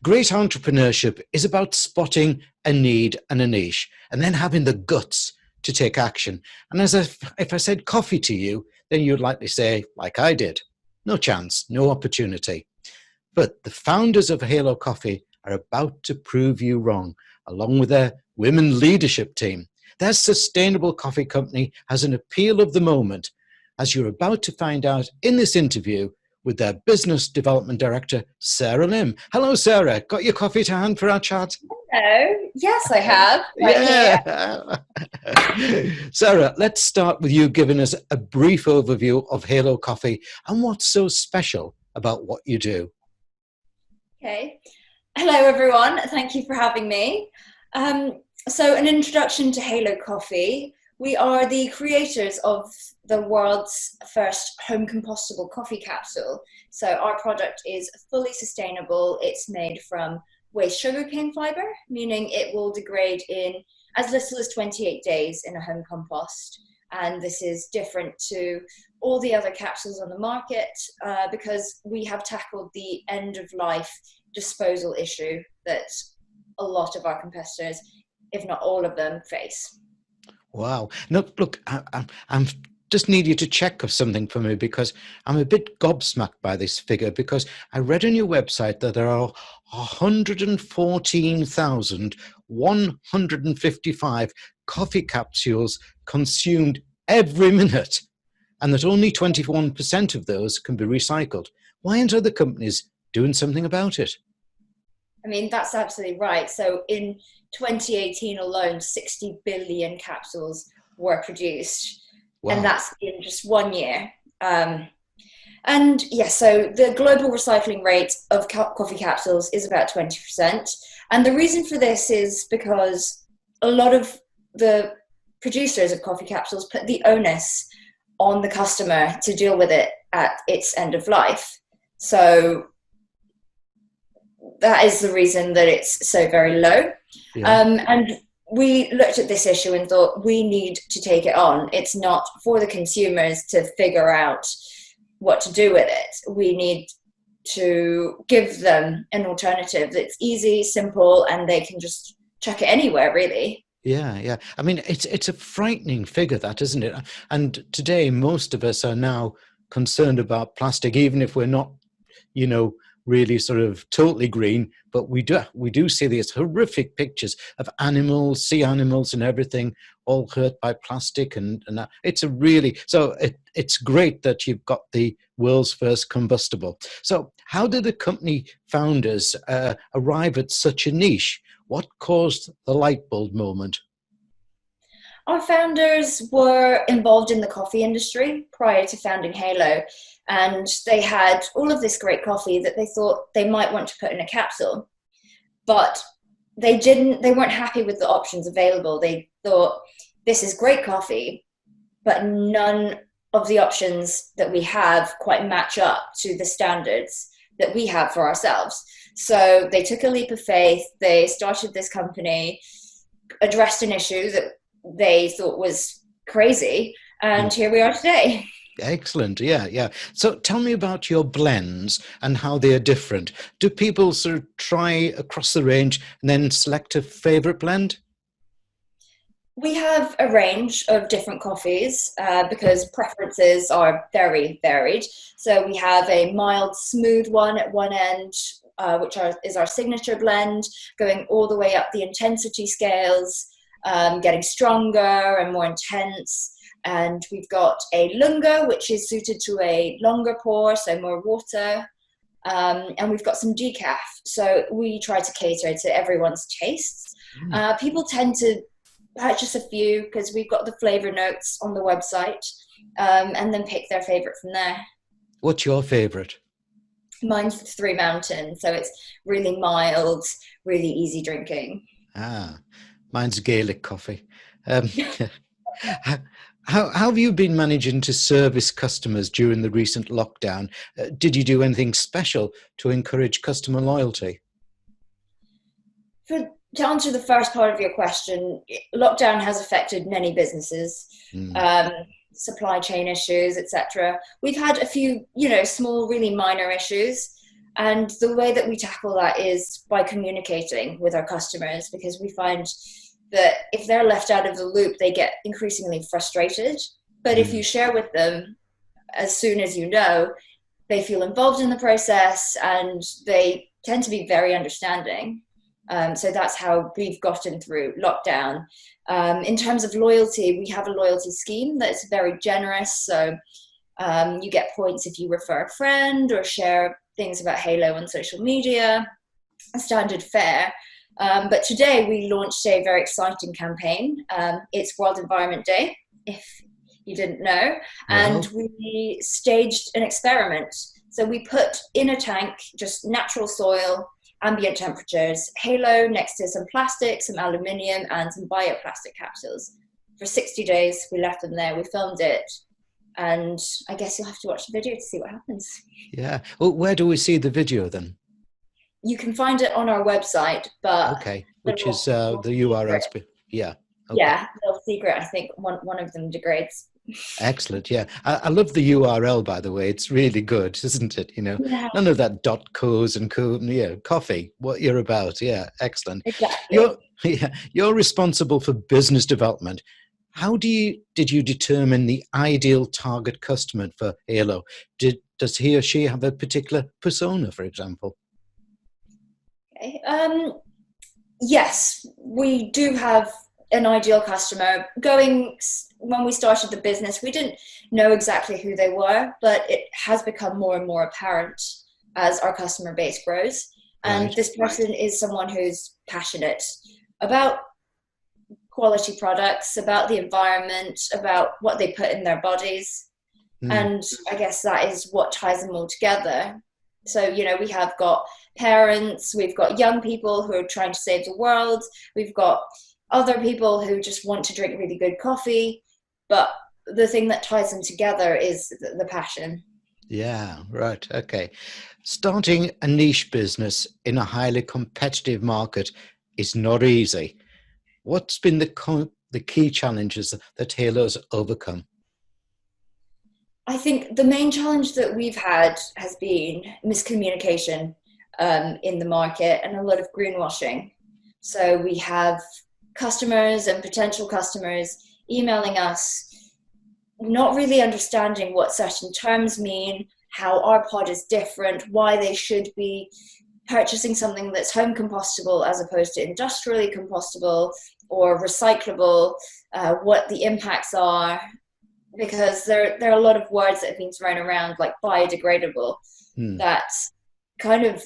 Great entrepreneurship is about spotting a need and a niche and then having the guts to take action. And if I said coffee to you, then you'd likely say, like I did, no chance, no opportunity. But the founders of Halo Coffee are about to prove you wrong, along with their women leadership team. Their sustainable coffee company has an appeal of the moment, as you're about to find out in this interview with their business development director, Sarah Lim. Hello, Sarah. Got your coffee to hand for our chat? Hello. Yes, I have. Sarah, let's start with you giving us a brief overview of Halo Coffee and what's so special about what you do. Okay. Hello, everyone. Thank you for having me. So an introduction to Halo Coffee. We are the creators of the world's first home compostable coffee capsule. So our product is fully sustainable. It's made from waste sugarcane fiber, meaning it will degrade in as little as 28 days in a home compost. And this is different to all the other capsules on the market because we have tackled the end of life disposal issue that a lot of our competitors, if not all of them, face. Wow. No, look, I'm just need you to check something for me because I'm a bit gobsmacked by this figure, because I read on your website that there are 114,155 coffee capsules consumed every minute, and that only 21% of those can be recycled. Why aren't other companies doing something about it? I mean, that's absolutely right. So in 2018 alone, 60 billion capsules were produced. Wow. And that's in just 1 year. And yes, so the global recycling rate of coffee capsules is about 20%. And the reason for this is because a lot of the producers of coffee capsules put the onus on the customer to deal with it at its end of life. So that is the reason that it's so very low. Yeah. And we looked at this issue and thought we need to take it on. It's not for the consumers to figure out what to do with it. We need to give them an alternative that's easy, simple, and they can just chuck it anywhere, really. Yeah. I mean, it's a frightening figure, that, isn't it? And today, most of us are now concerned about plastic, even if we're not, really sort of totally green, but we do see these horrific pictures of animals, sea animals and everything all hurt by plastic, and that. It's it's great that you've got the world's first combustible. So how did the company founders arrive at such a niche? What caused the light bulb moment? Our founders were involved in the coffee industry prior to founding Halo, and they had all of this great coffee that they thought they might want to put in a capsule, but they weren't happy with the options available. They thought, this is great coffee, but none of the options that we have quite match up to the standards that we have for ourselves. So they took a leap of faith. They started this company, addressed an issue that they thought was crazy, and here we are today. Excellent. Yeah. So tell me about your blends and how they are different. Do people sort of try across the range and then select a favorite blend? We have a range of different coffees because preferences are very varied. So we have a mild, smooth one at one end, which is our signature blend, going all the way up the intensity scales, getting stronger and more intense. And we've got a lunga, which is suited to a longer pour, so more water. And we've got some decaf. So we try to cater to everyone's tastes. People tend to purchase a few because we've got the flavor notes on the website, and then pick their favorite from there. What's your favorite? Mine's Three Mountains. So it's really mild, really easy drinking. Mine's Gaelic coffee. How have you been managing to service customers during the recent lockdown? Did you do anything special to encourage customer loyalty? To answer the first part of your question, lockdown has affected many businesses, supply chain issues, etc. We've had a few, small, really minor issues, And the way that we tackle that is by communicating with our customers, because we find that if they're left out of the loop, they get increasingly frustrated. But if you share with them as soon as you know, they feel involved in the process and they tend to be very understanding. So that's how we've gotten through lockdown. In terms of loyalty, we have a loyalty scheme that's very generous. So you get points if you refer a friend or share things about Halo on social media, a standard fare. But today we launched a very exciting campaign. It's World Environment Day, if you didn't know, and we staged an experiment. So we put in a tank just natural soil, ambient temperatures, Halo next to some plastic, some aluminium, and some bioplastic capsules. For 60 days, we left them there, we filmed it, and I guess you'll have to watch the video to see what happens. Yeah. Well, where do we see the video then? You can find it on our website, but okay, which is the URL's. Yeah. Okay. Yeah, little secret. I think one of them degrades. Excellent. Yeah, I love the URL, by the way. It's really good, isn't it? Yeah. None of that .co's and co. Yeah, coffee. What you're about. Yeah, excellent. Exactly. You're responsible for business development. How did you determine the ideal target customer for Halo? Does he or she have a particular persona, for example? Okay. Yes, we do have an ideal customer. When we started the business, we didn't know exactly who they were, but it has become more and more apparent as our customer base grows. And this person is someone who's passionate about quality products, about the environment, about what they put in their bodies. And I guess that is what ties them all together. So, we have got parents, we've got young people who are trying to save the world, we've got other people who just want to drink really good coffee, but the thing that ties them together is the passion. Yeah, right. Okay. Starting a niche business in a highly competitive market is not easy. What's been the key challenges that Halo's overcome? I think the main challenge that we've had has been miscommunication in the market and a lot of greenwashing. So we have customers and potential customers emailing us, not really understanding what certain terms mean, how our pod is different, why they should be purchasing something that's home compostable as opposed to industrially compostable or recyclable, what the impacts are, because there are a lot of words that have been thrown around, like biodegradable, that kind of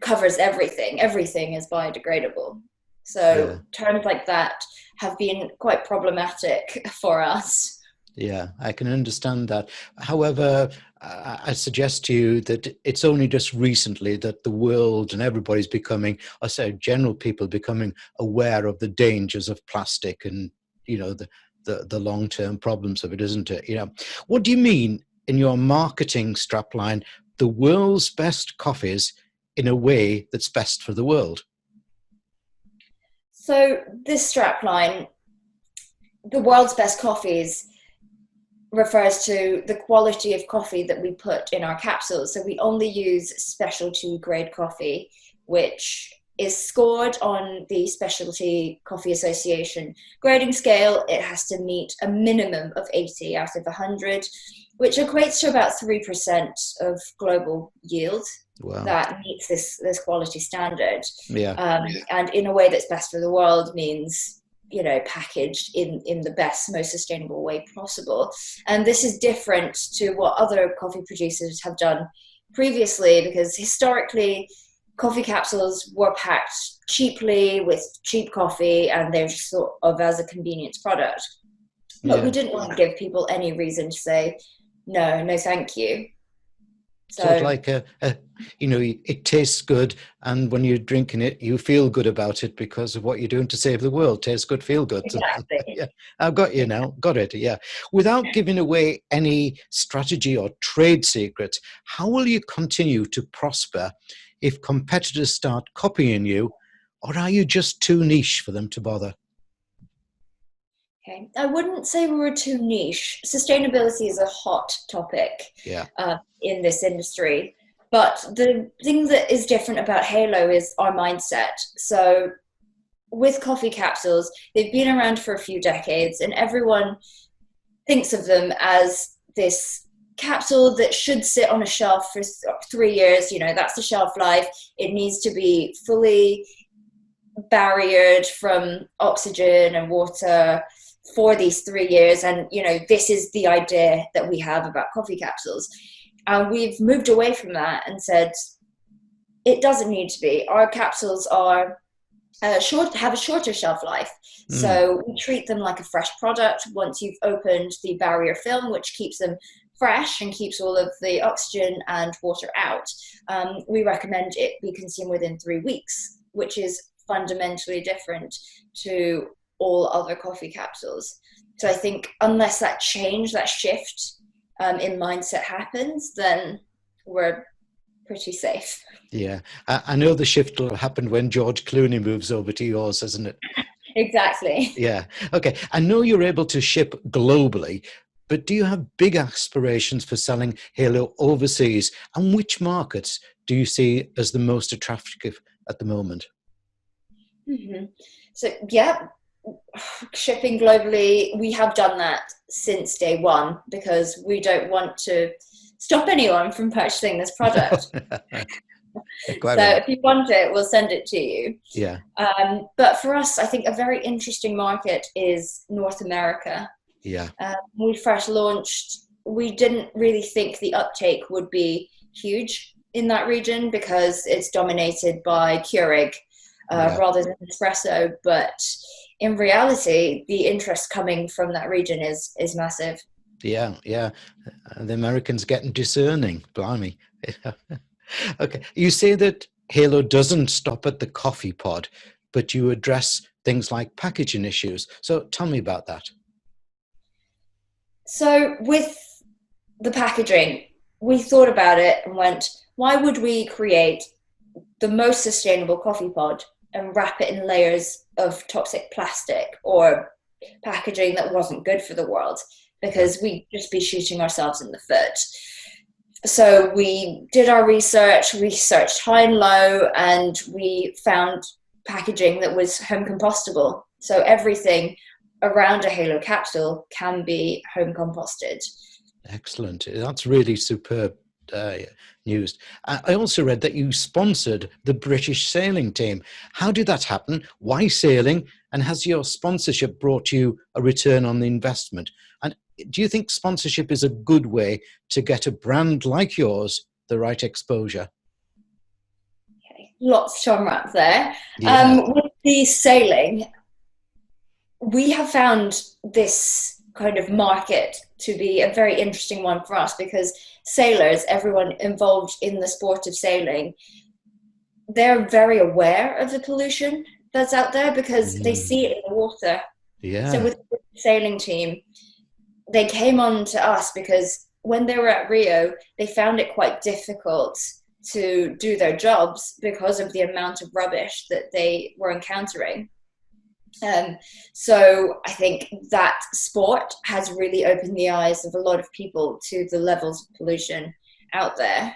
covers everything. Everything is biodegradable. So terms like that have been quite problematic for us. Yeah, I can understand that. However, I suggest to you that it's only just recently that the world and everybody's becoming, I say general people becoming aware of the dangers of plastic and, the long-term problems of it, isn't it? What do you mean in your marketing strapline, the world's best coffees in a way that's best for the world? So this strapline, the world's best coffees, refers to the quality of coffee that we put in our capsules. So we only use specialty grade coffee, which is scored on the Specialty Coffee Association grading scale. It has to meet a minimum of 80 out of 100, which equates to about 3% of global yield. Wow. That meets this quality standard. And in a way that's best for the world means, packaged in the best, most sustainable way possible. And this is different to what other coffee producers have done previously, because historically coffee capsules were packed cheaply with cheap coffee and they're just sort of as a convenience product. But we didn't want to give people any reason to say, no, thank you. So like it tastes good, and when you're drinking it, you feel good about it because of what you're doing to save the world. Tastes good, feel good. Exactly. Yeah, I've got you now. Got it. Yeah. Without giving away any strategy or trade secrets, how will you continue to prosper if competitors start copying you, or are you just too niche for them to bother? Okay, I wouldn't say we were too niche. Sustainability is a hot topic in this industry. But the thing that is different about Halo is our mindset. So with coffee capsules, they've been around for a few decades, and everyone thinks of them as this capsule that should sit on a shelf for 3 years. You know, that's the shelf life. It needs to be fully barriered from oxygen and water for these 3 years. And, you know, this is the idea that we have about coffee capsules. And we've moved away from that and said, it doesn't need to be. Our capsules are have a shorter shelf life. So we treat them like a fresh product. Once you've opened the barrier film, which keeps them fresh and keeps all of the oxygen and water out, we recommend it be consumed within 3 weeks, which is fundamentally different to all other coffee capsules. So I think unless that change, that shift in mindset happens, then we're pretty safe. Yeah, I know the shift will happen when George Clooney moves over to yours, isn't it? Exactly. Yeah. Okay. I know you're able to ship globally, but do you have big aspirations for selling Halo overseas? And which markets do you see as the most attractive at the moment? Mm-hmm. So, yeah, shipping globally, we have done that since day one because we don't want to stop anyone from purchasing this product. Quite So right. if you want it, we'll send it to you. Yeah. But for us, I think a very interesting market is North America. Yeah. When we first launched, we didn't really think the uptake would be huge in that region because it's dominated by Keurig rather than espresso. But in reality, the interest coming from that region is massive. Yeah. Yeah. The Americans getting discerning. Blimey. Okay. You say that Halo doesn't stop at the coffee pod, but you address things like packaging issues. So tell me about that. So with the packaging, we thought about it and went, why would we create the most sustainable coffee pod and wrap it in layers of toxic plastic or packaging that wasn't good for the world? Because we'd just be shooting ourselves in the foot. So we did our research, we searched high and low, and we found packaging that was home compostable. So everything around a Halo capsule can be home composted. Excellent. That's really superb news. I also read that you sponsored the British sailing team. How did that happen? Why sailing? And has your sponsorship brought you a return on the investment? And do you think sponsorship is a good way to get a brand like yours the right exposure? Okay, lots to unwrap there. Yeah. With the sailing, we have found this kind of market to be a very interesting one for us because sailors, everyone involved in the sport of sailing, they're very aware of the pollution that's out there because they see it in the water. Yeah. So with the sailing team, they came on to us because when they were at Rio, they found it quite difficult to do their jobs because of the amount of rubbish that they were encountering. So I think that sport has really opened the eyes of a lot of people to the levels of pollution out there.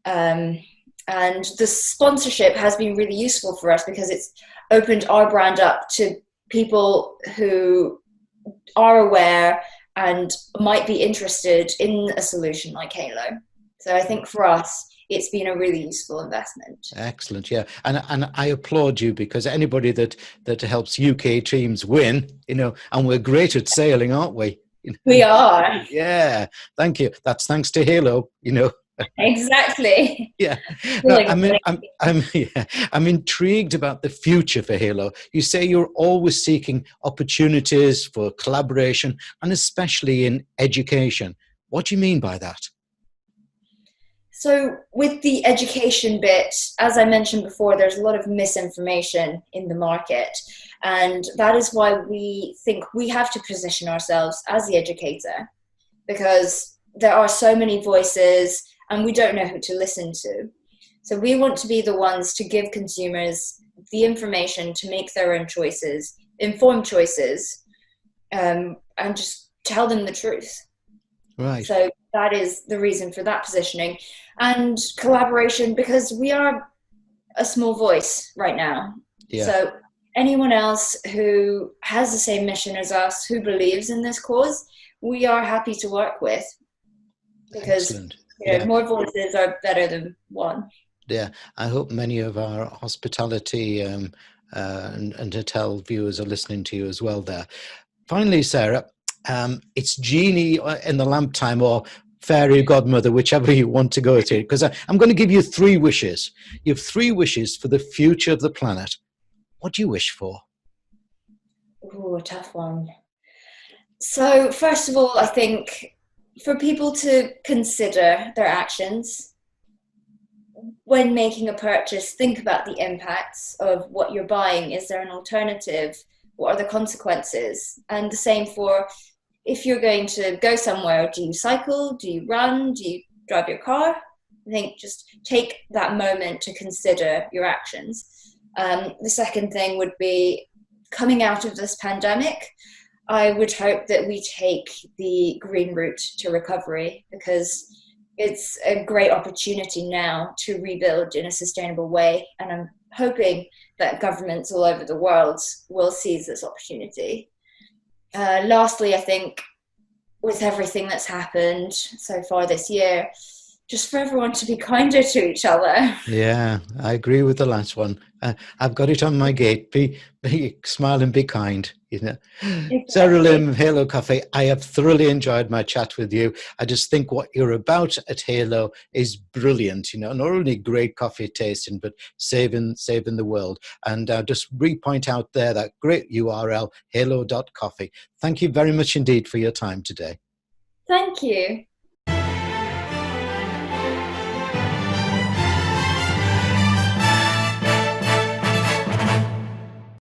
And the sponsorship has been really useful for us because it's opened our brand up to people who are aware and might be interested in a solution like Halo. So I think for us, it's been a really useful investment. Excellent, yeah, and I applaud you because anybody that helps UK teams win, and we're great at sailing, aren't we? We are. Yeah, thank you. That's thanks to Halo, Exactly. Yeah, no, I'm intrigued about the future for Halo. You say you're always seeking opportunities for collaboration, and especially in education. What do you mean by that? So with the education bit, as I mentioned before, there's a lot of misinformation in the market. And that is why we think we have to position ourselves as the educator because there are so many voices and we don't know who to listen to. So we want to be the ones to give consumers the information to make their own choices, informed choices, and just tell them the truth. Right. So that is the reason for that positioning. And collaboration, because we are a small voice right now. Yeah. So anyone else who has the same mission as us, who believes in this cause, we are happy to work with, because Excellent. Yeah. more voices are better than one. Yeah. I hope many of our hospitality and hotel viewers are listening to you as well there. Finally, Sarah, it's genie in the lamp time or fairy godmother, whichever you want to go to, because I'm going to give you 3 wishes. You have 3 wishes for the future of the planet. What do you wish for? Ooh, a tough one. So first of all, I think for people to consider their actions when making a purchase. Think about the impacts of what you're buying. Is there an alternative? What are the consequences? And the same for if you're going to go somewhere. Do you cycle? Do you run? Do you drive your car? I think just take that moment to consider your actions. The second thing would be, coming out of this pandemic, I would hope that we take the green route to recovery, because it's a great opportunity now to rebuild in a sustainable way. And I'm hoping that governments all over the world will seize this opportunity. Lastly, I think with everything that's happened so far this year, just for everyone to be kinder to each other. Yeah, I agree with the last one. I've got it on my gate. Be smile and be kind. Sarah Exactly. Lim of Halo Coffee, I have thoroughly enjoyed my chat with you. I just think what you're about at Halo is brilliant. Not only great coffee tasting, but saving the world. And just re-point out there that great URL, halo.coffee. Thank you very much indeed for your time today. Thank you.